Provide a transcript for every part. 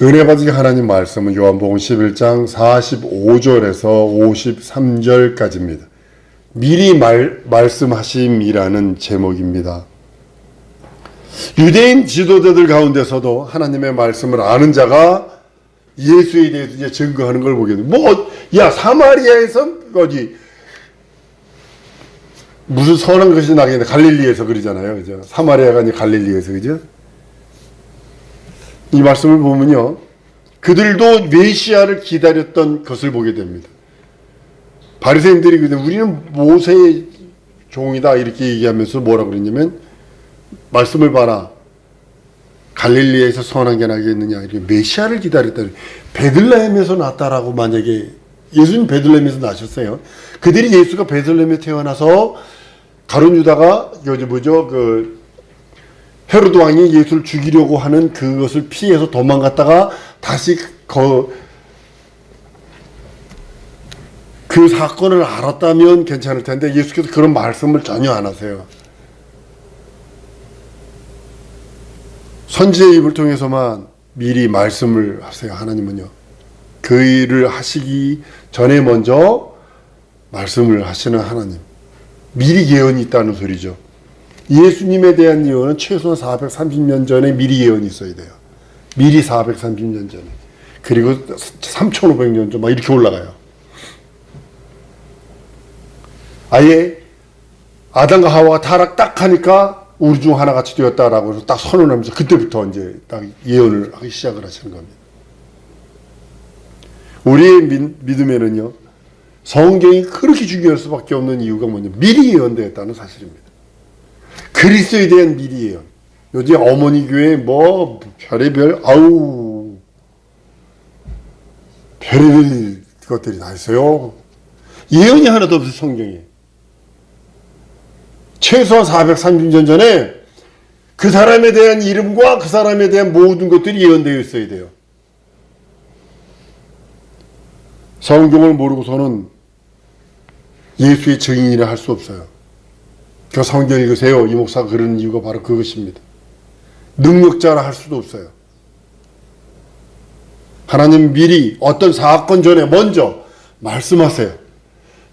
은혜 받으신 하나님 말씀은 요한복음 11장 45절에서 53절까지입니다. 미리 말씀하심이라는 제목입니다. 유대인 지도자들 가운데서도 하나님의 말씀을 아는 자가 예수에 대해서 이제 증거하는 걸 보게 됩니다. 사마리아에서 어디 무슨 선한 것이 나겠네. 갈릴리에서 그러잖아요. 그죠? 사마리아가 아니 갈릴리에서, 그죠? 이 말씀을 보면요, 그들도 메시아를 기다렸던 것을 보게 됩니다. 바리새인들이 우리는 모세의 종이다 이렇게 얘기하면서 뭐라 그랬냐면, 말씀을 봐라, 갈릴리에서 선한 게 나겠느냐, 이렇게 메시아를 기다렸다. 베들레헴에서 났다라고 만약에 예수님 베들레헴에서 나셨어요. 그들이 예수가 베들레헴에 태어나서 가룟 유다가 헤로드 왕이 예수를 죽이려고 하는 그것을 피해서 도망갔다가 다시 그 사건을 알았다면 괜찮을 텐데 예수께서 그런 말씀을 전혀 안 하세요. 선지의 입을 통해서만 미리 말씀을 하세요. 하나님은요, 그 일을 하시기 전에 먼저 말씀을 하시는 하나님, 미리 예언이 있다는 소리죠. 예수님에 대한 예언은 최소한 430년 전에 미리 예언이 있어야 돼요. 미리 430년 전에. 그리고 3500년 전 막 이렇게 올라가요. 아예 아담과 하와가 타락 딱 하니까 우리 중 하나같이 되었다라고 해서 딱 선언하면서 그때부터 이제 딱 예언을 하기 시작을 하시는 겁니다. 우리의 믿음에는요, 성경이 그렇게 중요할 수밖에 없는 이유가 뭐냐면 미리 예언되었다는 사실입니다. 그리스도에 대한 미리 예언. 요즘 어머니 교회 별의별 별의별 것들이 다 있어요. 예언이 하나도 없어요, 성경에. 최소한 430년 전에 그 사람에 대한 이름과 그 사람에 대한 모든 것들이 예언되어 있어야 돼요. 성경을 모르고서는 예수의 증인이라 할 수 없어요. 그 성경 읽으세요. 이 목사가 그런 이유가 바로 그것입니다. 능력자라 할 수도 없어요. 하나님 미리 어떤 사건 전에 먼저 말씀하세요.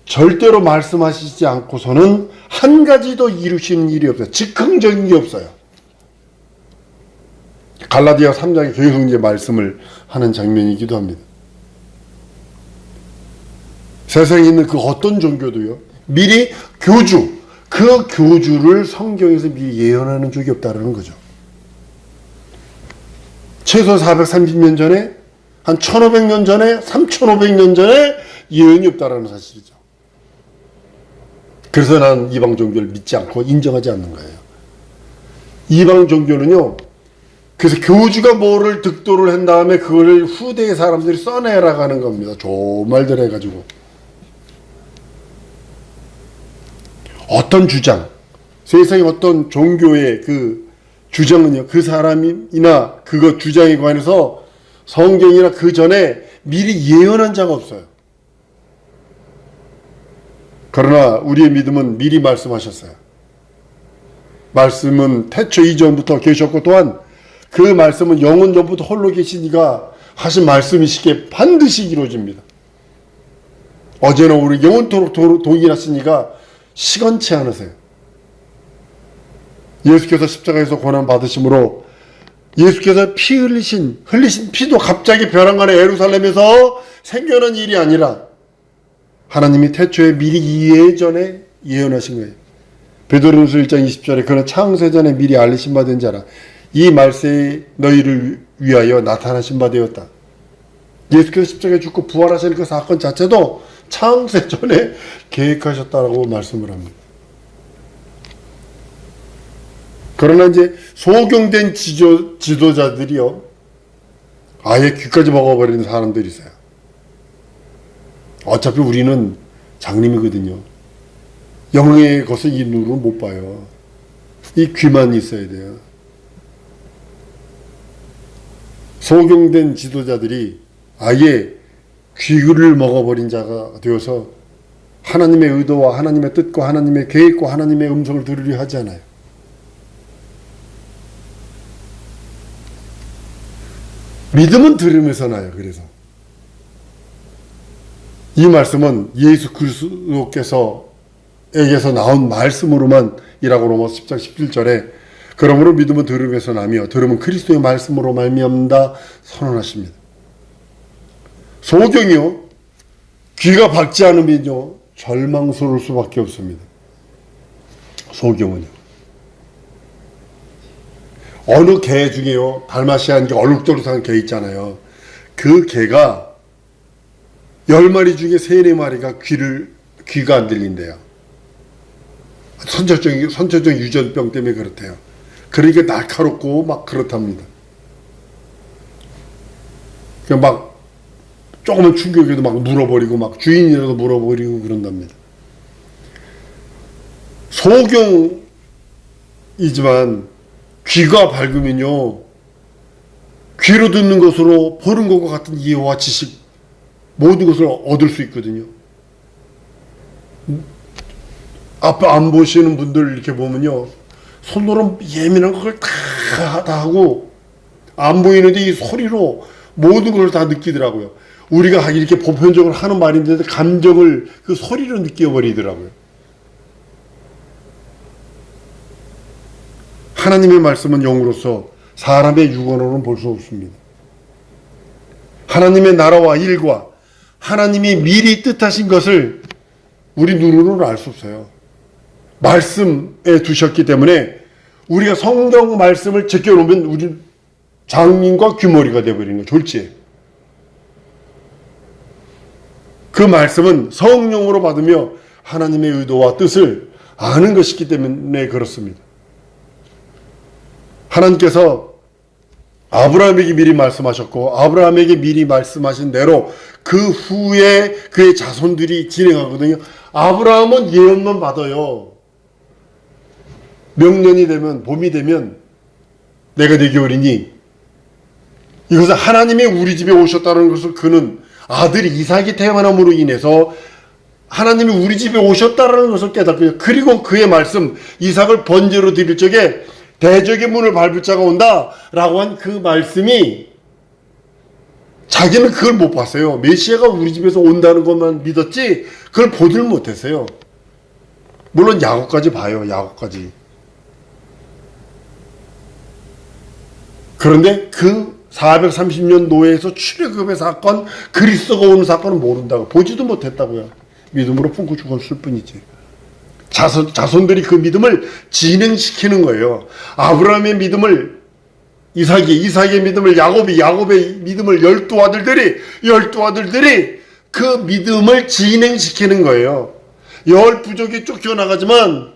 절대로 말씀하시지 않고서는 한 가지도 이루시는 일이 없어요. 즉흥적인 게 없어요. 갈라디아 3장에 계속 이제 말씀을 하는 장면이기도 합니다. 세상에 있는 그 어떤 종교도요, 미리 그 교주를 성경에서 미리 예언하는 적이 없다는 거죠. 최소 430년 전에, 한 1500년 전에, 3500년 전에 예언이 없다는 사실이죠. 그래서 난 이방 종교를 믿지 않고 인정하지 않는 거예요. 이방 종교는요, 그래서 교주가 뭐를 득도를 한 다음에 그거를 후대의 사람들이 써내라고 하는 겁니다. 좋은 말들 해가지고. 어떤 주장, 세상의 어떤 종교의 그 주장은요, 그 사람이나 그거 주장에 관해서 성경이나 그 전에 미리 예언한 자가 없어요. 그러나 우리의 믿음은 미리 말씀하셨어요. 말씀은 태초 이전부터 계셨고, 또한 그 말씀은 영원 전부터 홀로 계신 이가 하신 말씀이시기에 반드시 이루어집니다. 어제나 우리 영원토록 동일하신 이가 시건치 않으세요. 예수께서 십자가에서 고난 받으심으로 예수께서 피 흘리신 피도 갑자기 벼랑간의 예루살렘에서 생겨난 일이 아니라 하나님이 태초에 미리 예전에 예언하신 거예요. 베드로전서 1장 20절에 그는 창세전에 미리 알리신 바 된 자라. 이 말세에 너희를 위하여 나타나신 바 되었다. 예수께서 십자가에 죽고 부활하시는 그 사건 자체도 창세전에 계획하셨다라고 말씀을 합니다. 그러나 이제 소경된 지도자들이요, 아예 귀까지 먹어버리는 사람들이 있어요. 어차피 우리는 장님이거든요. 영의 것을 이 눈으로 못 봐요. 이 귀만 있어야 돼요. 소경된 지도자들이 아예 귀를 먹어버린 자가 되어서 하나님의 의도와 하나님의 뜻과 하나님의 계획과 하나님의 음성을 들으려 하지 않아요. 믿음은 들으면서 나요. 그래서 이 말씀은 예수 그리스도께서에게서 나온 말씀으로만 이라고 로마서 10장 17절에 그러므로 믿음은 들음에서 나며 들음은 그리스도의 말씀으로 말미암다 선언하십니다. 소경이요 귀가 밝지 않으면요 절망스러울 수밖에 없습니다. 소경은요 어느 개 중에요 달마시안 개 얼룩덜룩한 개 있잖아요. 그 개가 10마리 중에 3, 4마리가 귀가 안 들린대요. 선천적 유전병 때문에 그렇대요. 그러니까 날카롭고 막 그렇답니다. 막 조금만 충격에도 막 물어버리고 막 주인이라도 물어버리고 그런답니다. 소경이지만 귀가 밝으면요 귀로 듣는 것으로 보는 것과 같은 이해와 지식 모든 것을 얻을 수 있거든요. 앞에 안 보시는 분들 이렇게 보면요 손으로 예민한 걸 다 하고 안 보이는데 이 소리로 모든 걸 다 느끼더라고요. 우리가 이렇게 보편적으로 하는 말인데도 감정을 그 소리로 느껴버리더라고요. 하나님의 말씀은 영으로서 사람의 육언으로는 볼 수 없습니다. 하나님의 나라와 일과 하나님이 미리 뜻하신 것을 우리 눈으로는 알 수 없어요. 말씀에 두셨기 때문에 우리가 성경 말씀을 제껴놓으면 우리 장민과 귀머리가 되어버리는 거예요. 졸지에. 그 말씀은 성령으로 받으며 하나님의 의도와 뜻을 아는 것이기 때문에 그렇습니다. 하나님께서 아브라함에게 미리 말씀하셨고 아브라함에게 미리 말씀하신 대로 그 후에 그의 자손들이 진행하거든요. 아브라함은 예언만 받아요. 명년이 되면 봄이 되면 내가 네게 오리니 이것은 하나님이 우리 집에 오셨다는 것을 그는 아들이 이삭이 태어남으로 인해서 하나님이 우리 집에 오셨다는 것을 깨닫고요. 그리고 그의 말씀 이삭을 번제로 드릴 적에 대적의 문을 밟을 자가 온다 라고 한 그 말씀이 자기는 그걸 못 봤어요. 메시아가 우리 집에서 온다는 것만 믿었지 그걸 보질 못했어요. 물론 야곱까지 봐요. 야곱까지. 그런데 그 430년 노예에서 출애굽의 사건, 그리스도가 오는 사건은 모른다고. 보지도 못했다고요. 믿음으로 품고 죽었을 뿐이지. 자손들이 그 믿음을 진행시키는 거예요. 아브라함의 믿음을 이삭의 믿음을 야곱의 믿음을 열두 아들들이 그 믿음을 진행시키는 거예요. 10부족이 쫓겨나가지만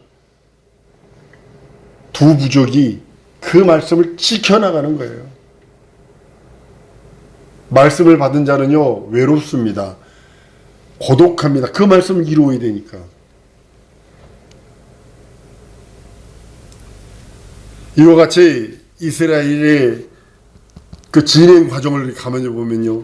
2부족이 그 말씀을 지켜나가는 거예요. 말씀을 받은 자는요 외롭습니다. 고독합니다. 그 말씀을 이루어야 되니까. 이와 같이 이스라엘의 그 진행 과정을 가만히 보면요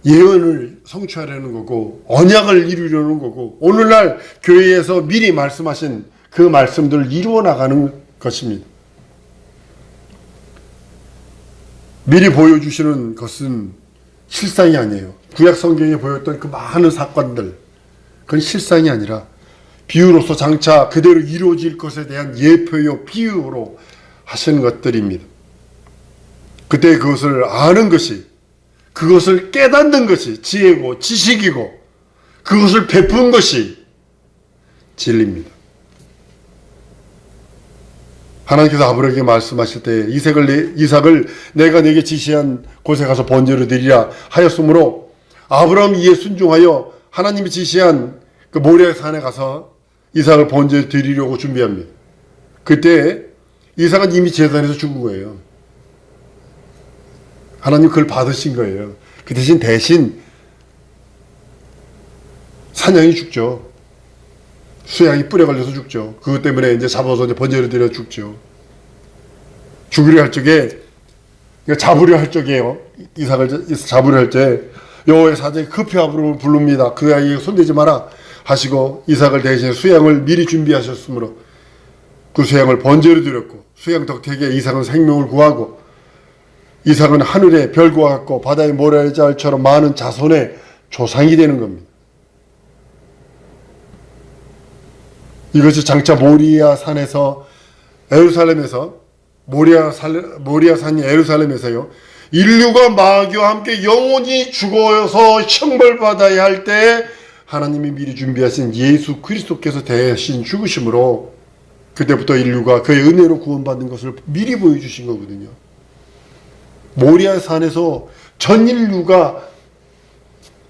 예언을 성취하려는 거고 언약을 이루려는 거고 오늘날 교회에서 미리 말씀하신 그 말씀들을 이루어 나가는 것입니다. 미리 보여주시는 것은 실상이 아니에요. 구약 성경에 보였던 그 많은 사건들 그건 실상이 아니라 비유로서 장차 그대로 이루어질 것에 대한 예표요 비유로 하시는 것들입니다. 그때 그것을 아는 것이 그것을 깨닫는 것이 지혜고 지식이고 그것을 베푼 것이 진리입니다. 하나님께서 아브라함에게 말씀하실 때 이삭을 내가 네게 지시한 곳에 가서 번제로 드리라 하였으므로 아브라함이 이에 순종하여 하나님이 지시한 그 모리아 산에 가서 이삭을 번제로 드리려고 준비합니다. 그때 이삭은 이미 제단에서 죽은 거예요. 하나님 그걸 받으신 거예요. 그 대신 사냥이 죽죠. 수양이 뿔에 걸려서 죽죠. 그것 때문에 이제 잡아서 이제 번제로 드려 죽죠. 죽으려 할 적에, 잡으려 할 적에요. 이삭을 잡으려 할 때 여호와의 사자가 급히 아브라함을 부릅니다. 그 아이에게 손대지 마라 하시고 이삭을 대신해 수양을 미리 준비하셨으므로 그 수양을 번제로 드렸고 수양 덕택에 이삭은 생명을 구하고 이삭은 하늘의 별과 같고 바다의 모래자처럼 많은 자손의 조상이 되는 겁니다. 이것이 장차 모리아 산에서 예루살렘에서 모리아 산이 예루살렘에서요, 인류가 마귀와 함께 영원히 죽어서 형벌받아야 할 때 하나님이 미리 준비하신 예수 그리스도께서 대신 죽으심으로 그때부터 인류가 그의 은혜로 구원받는 것을 미리 보여주신 거거든요. 모리아 산에서 전 인류가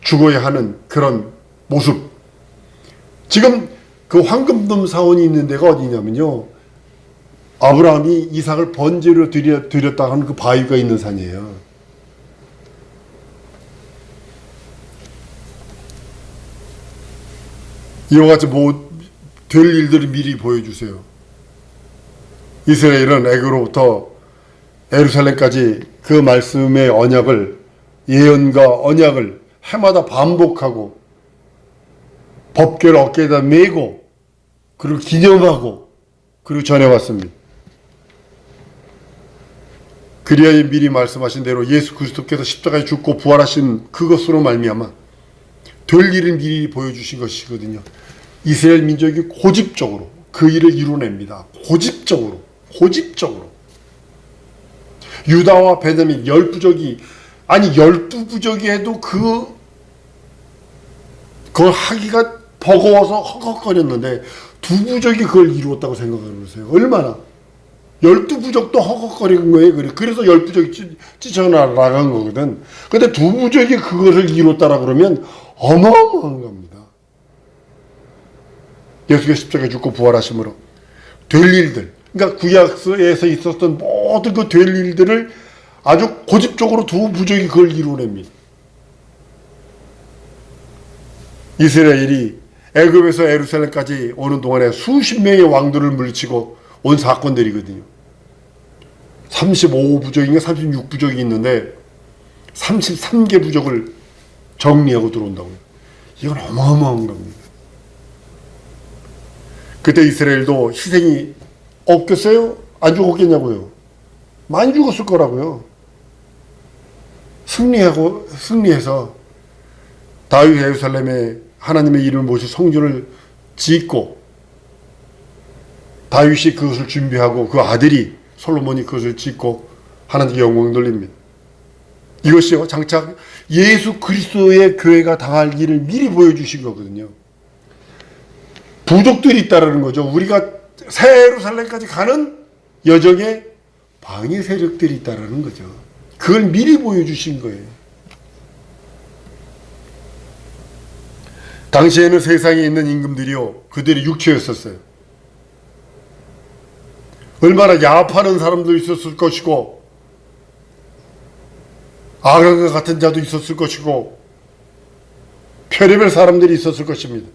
죽어야 하는 그런 모습. 지금 그 황금돔 사원이 있는 데가 어디냐면요, 아브라함이 이삭을 번제로 드렸다 하는 그 바위가 있는 산이에요. 이와 같이 될 일들을 미리 보여주세요. 이스라엘은 애굽으로부터 예루살렘까지 그 말씀의 언약을, 예언과 언약을 해마다 반복하고 법궤를 어깨에다 메고 그리고 기념하고 그리고 전해왔습니다. 그리하여 미리 말씀하신 대로 예수 그리스도께서 십자가에 죽고 부활하신 그것으로 말미암아 될 일을 미리 보여주신 것이거든요. 이스라엘 민족이 고집적으로 그 일을 이루어냅니다. 고집적으로. 유다와 베냐민 10부족이, 아니 12부족이 해도 그걸 하기가 버거워서 헉헉거렸는데 2부족이 그걸 이루었다고 생각을 해보세요. 얼마나 12부족도 헉헉거린 거예요. 그래서 10부족이 찢어나간 거거든. 근데 2부족이 그것을 이뤘다라 그러면 어마어마한 겁니다. 예수가 십자가에 죽고 부활하심으로 될 일들, 그러니까 구약에서 있었던 모든 그 될 일들을 아주 고집적으로 2부족이 그걸 이루어냅니다. 이스라엘이 애굽에서 예루살렘까지 오는 동안에 수십 명의 왕들을 물리치고 온 사건들이거든요. 35부족인가 36부족이 있는데 33개 부족을 정리하고 들어온다고요. 이건 어마어마한 겁니다. 그때 이스라엘도 희생이 없겠어요? 안 죽었겠냐고요? 많이 죽었을 거라고요. 승리해서 다윗 예루살렘에 하나님의 이름을 모시 성전을 짓고 다윗이 그것을 준비하고 그 아들이 솔로몬이 그것을 짓고 하나님께 영광 돌립니다. 이것이요, 장차 예수 그리스도의 교회가 당할 일을 미리 보여주신 거거든요. 부족들이 있다라는 거죠. 우리가 새 예루살렘까지 가는 여정에 방해 세력들이 있다라는 거죠. 그걸 미리 보여주신 거예요. 당시에는 세상에 있는 임금들이요, 그들이 육체였었어요. 얼마나 야합하는 사람도 있었을 것이고 아간과 같은 자도 있었을 것이고 별의별 사람들이 있었을 것입니다.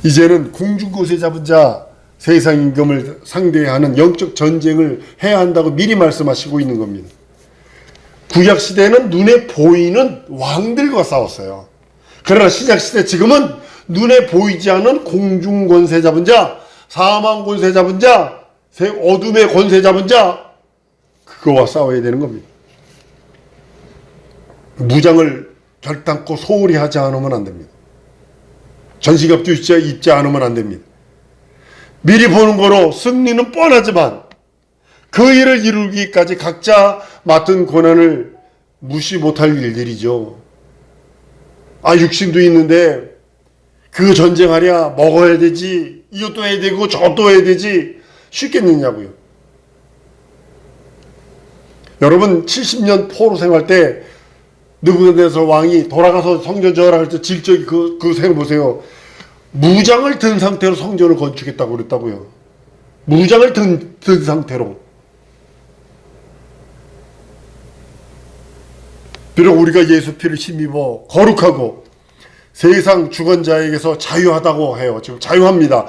이제는 공중곳에 잡은 자, 세상 임금을 상대하는 영적 전쟁을 해야 한다고 미리 말씀하시고 있는 겁니다. 구약시대는 눈에 보이는 왕들과 싸웠어요. 그러나 신약시대 지금은 눈에 보이지 않는 공중 권세 잡은 자, 사망 권세 잡은 자, 어둠의 권세 잡은 자, 그거와 싸워야 되는 겁니다. 무장을 결단코 소홀히 하지 않으면 안 됩니다. 전시갑주 입지 않으면 안 됩니다. 미리 보는 거로 승리는 뻔하지만 그 일을 이루기까지 각자 맡은 고난을 무시 못할 일들이죠. 육신도 있는데 그 전쟁하랴 먹어야 되지, 이것도 해야 되고 저것도 해야 되지, 쉽겠느냐고요. 여러분 70년 포로 생활 때 느부갓네살 왕이 돌아가서 성전 저어할 때 질적이 그 생각 보세요. 무장을 든 상태로 성전을 건축했다고 그랬다고요. 무장을 든 상태로. 비록 우리가 예수 피를 힘입어 거룩하고 세상 주권자에게서 자유하다고 해요. 지금 자유합니다.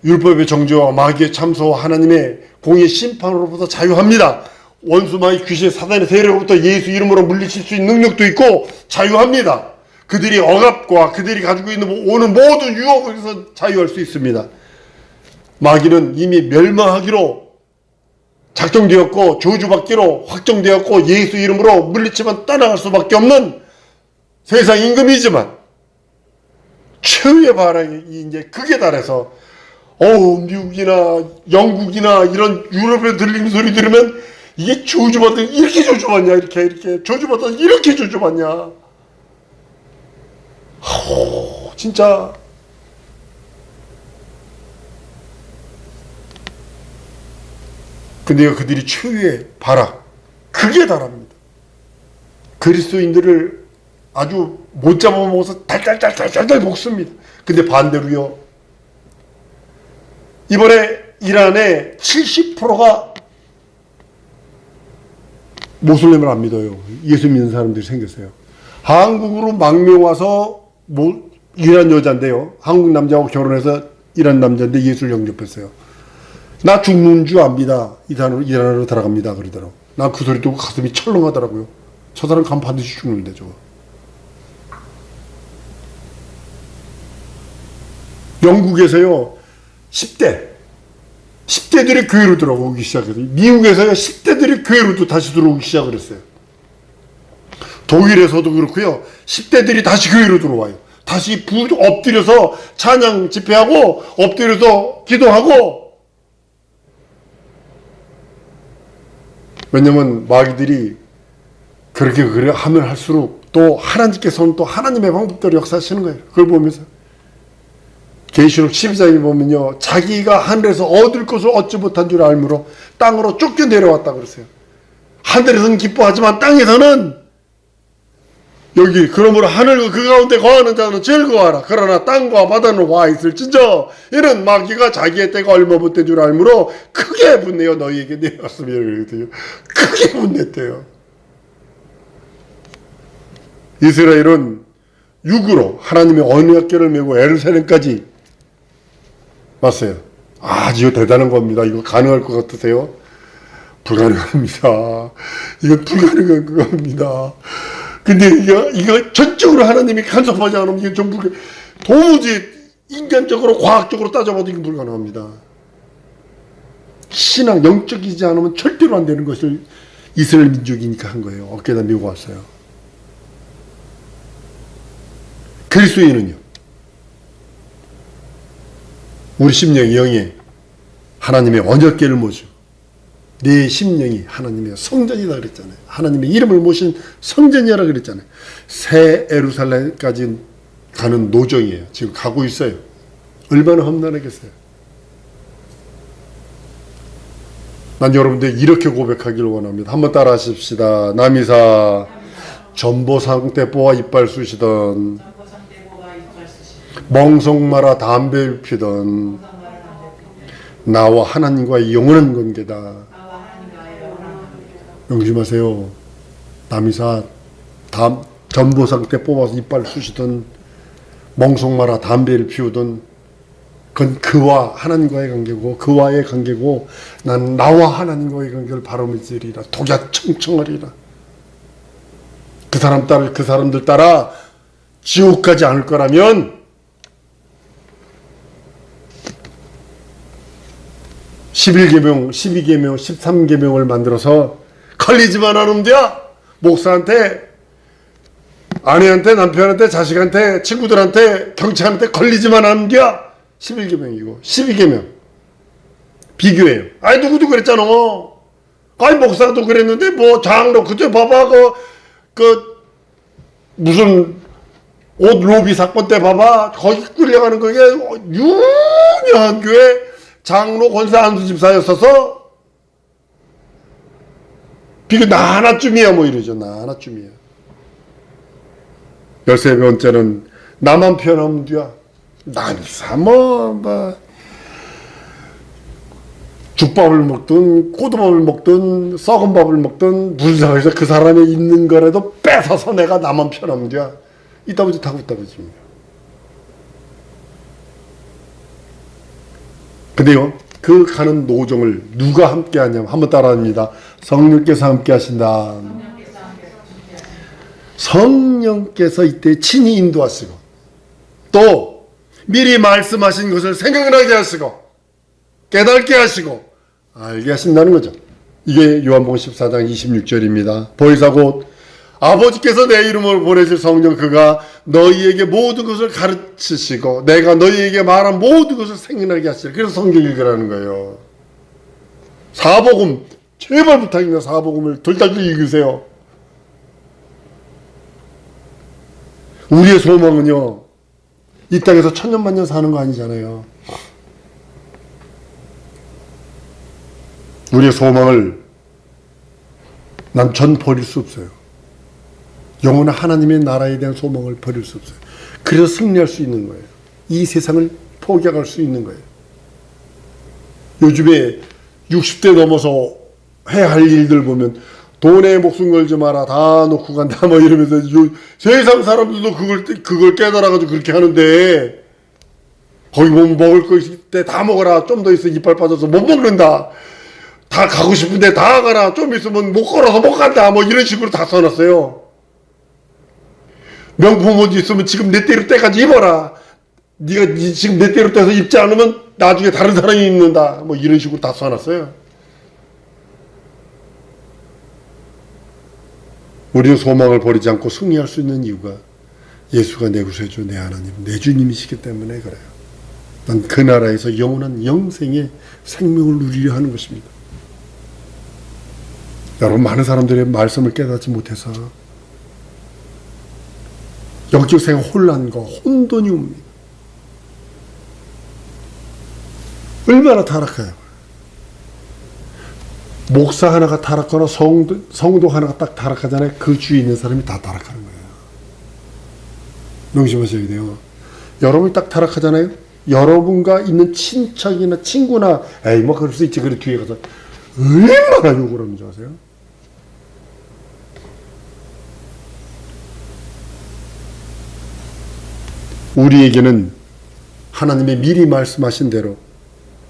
율법의 정죄와 마귀의 참소와 하나님의 공의 심판으로부터 자유합니다. 원수마귀 귀신 사단의 세력으로부터 예수 이름으로 물리칠 수 있는 능력도 있고 자유합니다. 그들이 억압과 그들이 가지고 있는 오는 모든 유혹에서 자유할 수 있습니다. 마귀는 이미 멸망하기로 작정되었고 저주받기로 확정되었고 예수 이름으로 물리치면 떠나갈 수밖에 없는 세상 임금이지만 최후의 바람이 이제 극에 달해서 미국이나 영국이나 이런 유럽에 들리는 소리 들으면 이게 저주받은 이렇게 저주받냐 이렇게 저주받은 이렇게 저주받냐 진짜 근데 그들이 최후의 바락 극에 달합니다. 그리스도인들을 아주 못 잡아먹어서 달달달 먹습니다. 근데 반대로요. 이번에 이란의 70%가 모슬렘을 안 믿어요. 예수 믿는 사람들이 생겼어요. 한국으로 망명 와서 이란 여자인데요. 한국 남자하고 결혼해서 이란 남자인데 예수를 영접했어요. 나 죽는 줄 압니다. 이란으로 들어갑니다. 그러더라고. 나 그 소리 듣고 가슴이 철렁하더라고요. 저 사람 가면 반드시 죽는데 저거. 영국에서요 10대들이 교회로 들어오기 시작했어요. 미국에서요 10대들이 교회로도 다시 들어오기 시작을 했어요. 독일에서도 그렇고요 10대들이 다시 교회로 들어와요. 다시 엎드려서 찬양 집회하고 엎드려서 기도하고. 왜냐면 마귀들이 그렇게 하면 할수록 또 하나님께서는 또 하나님의 방법대로 역사하시는 거예요. 그걸 보면서 계시록 12장에 보면요 자기가 하늘에서 얻을 것을 얻지 못한 줄 알므로 땅으로 쫓겨 내려왔다 그러세요. 하늘에서는 기뻐하지만 땅에서는 여기 그러므로 하늘과 그 가운데 거하는 자는 즐거워하라. 그러나 땅과 바다는 와 있을진저 이는 마귀가 자기의 때가 얼마 못된 줄 알므로 크게 분내어 너희에게 내렸으며 그러거든요. 크게 분냈대요. 이스라엘은 육으로 하나님의 언약궤를 메고 에루살렘까지 왔어요. 아주 대단한 겁니다. 이거 가능할 것 같으세요? 불가능합니다. 이건 불가능한 겁니다. 근데 이거 전적으로 하나님이 간섭하지 않으면 이게 전부 도무지 인간적으로 과학적으로 따져봐도 이건 불가능합니다. 신앙 영적이지 않으면 절대로 안 되는 것을 이스라엘 민족이니까 한 거예요. 어깨에다 메고 왔어요. 그리스도인은요 우리 심령이 영에 하나님의 언약궤를 모시고 내 심령이 하나님의 성전이다 그랬잖아요. 하나님의 이름을 모신 성전이라 그랬잖아요. 새 예루살렘까지 가는 노정이에요. 지금 가고 있어요. 얼마나 험난하겠어요. 난 여러분들 이렇게 고백하기를 원합니다. 한번 따라 하십시다. 남이사 전보상 때 뽑아 이빨 쑤시던 멍석마라 담배를 피던 나와 하나님과의 영원한 관계다. 명심하세요. 남이사 전보상 때 뽑아서 이빨 쑤시던 멍석마라 담배를 피우던 그건 그와 하나님과의 관계고 그와의 관계고 난 나와 하나님과의 관계를 바로밀으리라. 독야 청청하리라. 그 사람들 따라 지옥 가지 않을 거라면 11계명, 12계명, 13계명을 만들어서 걸리지만 않으면 돼. 목사한테, 아내한테, 남편한테, 자식한테, 친구들한테, 경찰한테 걸리지만 않으면 돼. 11계명이고 12계명 비교해요. 아이 누구도 그랬잖아. 아이 목사도 그랬는데 뭐 장로 그때 봐봐 그 무슨 옷 로비 사건 때 봐봐 거기 끌려가는 그게 유명한 교회 장로 권사 안수 집사였어서 비교 나 하나쯤이야 뭐 이러죠. 나 하나쯤이야. 13번째는 나만 편하면 돼야. 남이사 뭐 죽밥을 먹든 꼬두밥을 먹든 썩은 밥을 먹든 무슨 상황에서 그 사람이 있는 거라도 뺏어서 내가 나만 편하면 돼야. 이따부터 타고 있다부집니다. 근데요 그 가는 노정을 누가 함께 하냐면 한번 따라합니다. 성령께서 함께 하신다. 성령께서 이때 친히 인도하시고 또 미리 말씀하신 것을 생각나게 하시고 깨닫게 하시고 알게 하신다는 거죠. 이게 요한복음 14장 26절입니다. 보혜사 곧 아버지께서 내 이름으로 보내실 성령 그가 너희에게 모든 것을 가르치시고 내가 너희에게 말한 모든 것을 생각나게 하시리라. 그래서 성경 읽으라는 거예요. 사복음 제발 부탁입니다. 사복음을 돌달돌 읽으세요. 우리의 소망은요, 이 땅에서 천년만년 사는 거 아니잖아요. 우리의 소망을 난 전 버릴 수 없어요. 영원한 하나님의 나라에 대한 소망을 버릴 수 없어요. 그래서 승리할 수 있는 거예요. 이 세상을 포기할 수 있는 거예요. 요즘에 60대 넘어서 해야 할 일들 보면 돈에 목숨 걸지 마라, 다 놓고 간다 뭐 이러면서 세상 사람들도 그걸 깨달아가지고 그렇게 하는데, 거기 보면 먹을 거 있을 때 다 먹어라, 좀 더 있어 이빨 빠져서 못 먹는다, 다 가고 싶은데 다 가라, 좀 있으면 못 걸어서 못 간다 뭐 이런 식으로 다 써놨어요. 명품 옷 있으면 지금 내 때로 때까지 입어라, 네가 지금 내 때로 때서 입지 않으면 나중에 다른 사람이 입는다 뭐 이런 식으로 다 써놨어요. 우리의 소망을 버리지 않고 승리할 수 있는 이유가 예수가 내 구세주, 내 하나님, 내 주님이시기 때문에 그래요. 난 그 나라에서 영원한 영생의 생명을 누리려 하는 것입니다. 여러분, 많은 사람들의 말씀을 깨닫지 못해서 영적 생활 혼란과 혼돈이 옵니다. 얼마나 타락해요. 목사 하나가 타락하거나 성도 하나가 딱 타락하잖아요. 그 주위에 있는 사람이 다 타락하는 거예요. 명심하셔야 돼요. 여러분이 딱 타락하잖아요. 여러분과 있는 친척이나 친구나 에이 뭐 그럴 수 있지, 그래 뒤에 가서 얼마나 욕을 하는지 아세요? 우리에게는 하나님의 미리 말씀하신 대로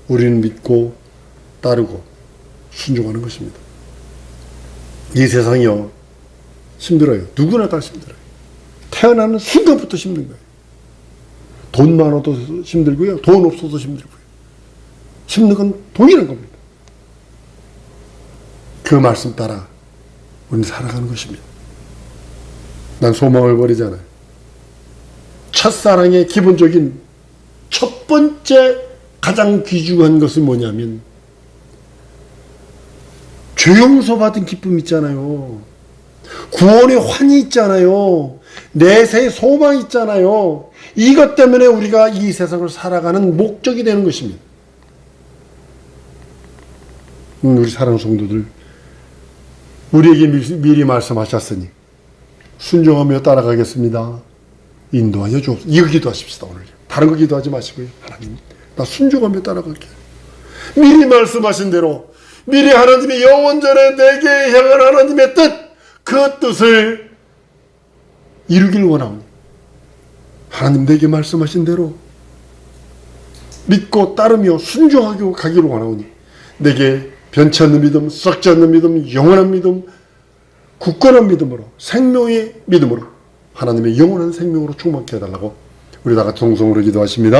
우리는 믿고 따르고 순종하는 것입니다. 이 세상이요, 힘들어요. 누구나 다 힘들어요. 태어나는 순간부터 힘든 거예요. 돈 많아도 힘들고요, 돈 없어도 힘들고요. 힘든 건 돈이란 겁니다. 그 말씀 따라 우리는 살아가는 것입니다. 난 소망을 버리잖아요. 첫사랑의 기본적인 첫 번째 가장 귀중한 것은 뭐냐면 죄 용서 받은 기쁨 있잖아요. 구원의 환희 있잖아요. 내세의 소망 있잖아요. 이것 때문에 우리가 이 세상을 살아가는 목적이 되는 것입니다. 우리 사랑하는 성도들, 우리에게 미리 말씀하셨으니 순종하며 따라가겠습니다. 인도하여 주옵소서. 이거 기도하십시다. 오늘 다른 거 기도하지 마시고요. 하나님, 나 순종하며 따라갈게요. 미리 말씀하신 대로, 미리 하나님의 영원전에 내게 향한 하나님의 뜻, 그 뜻을 이루길 원하오니 하나님 내게 말씀하신 대로 믿고 따르며 순종하고 가기를 원하오니 내게 변치 않는 믿음, 썩지 않는 믿음, 영원한 믿음, 굳건한 믿음으로, 생명의 믿음으로 하나님의 영원한 생명으로 충만케 해달라고 우리 다 같이 동성으로 기도하십니다.